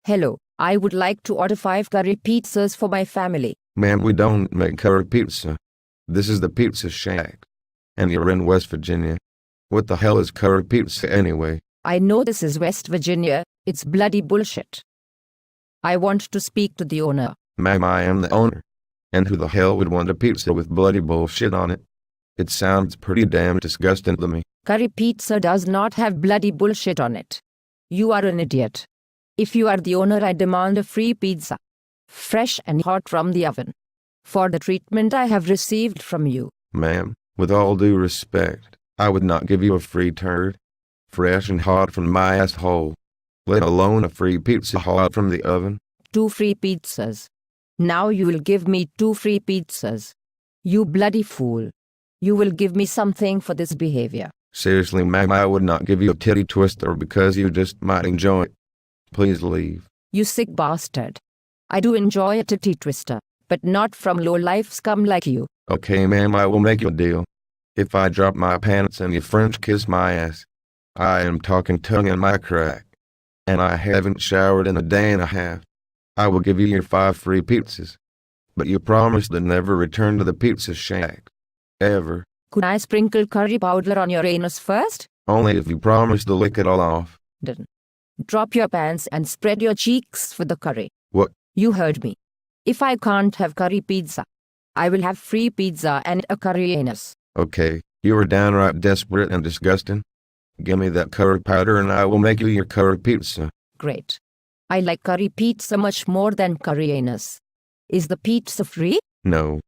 Hello, I would like to order 5 curry pizzas for my family. Ma'am, we don't make curry pizza. This is the Pizza Shack. And you're in West Virginia. What the hell is curry pizza anyway? I know this is West Virginia, it's bloody bullshit. I want to speak to the owner. Ma'am, I am the owner. And who the hell would want a pizza with bloody bullshit on it? It sounds pretty damn disgusting to me. Curry pizza does not have bloody bullshit on it. You are an idiot. If you are the owner, I demand a free pizza. Fresh and hot from the oven. For the treatment I have received from you. Ma'am, with all due respect, I would not give you a free turd. Fresh and hot from my asshole. Let alone a free pizza hot from the oven. 2 free pizzas. Now you will give me 2 free pizzas. You bloody fool. You will give me something for this behavior. Seriously, ma'am, I would not give you a titty twister because you just might enjoy it. Please leave. You sick bastard. I do enjoy a titty twister, but not from low-life scum like you. Okay, ma'am, I will make you a deal. If I drop my pants and you French kiss my ass, I am talking tongue in my crack, and I haven't showered in a day and a half, I will give you your 5 free pizzas. But you promise to never return to the Pizza Shack. Ever. Could I sprinkle curry powder on your anus first? Only if you promise to lick it all off. Done. Drop your pants and spread your cheeks for the curry. What? You heard me. If I can't have curry pizza, I will have free pizza and a curry anus. Okay, you are downright desperate and disgusting. Give me that curry powder and I will make you your curry pizza. Great. I like curry pizza much more than curry anus. Is the pizza free? No.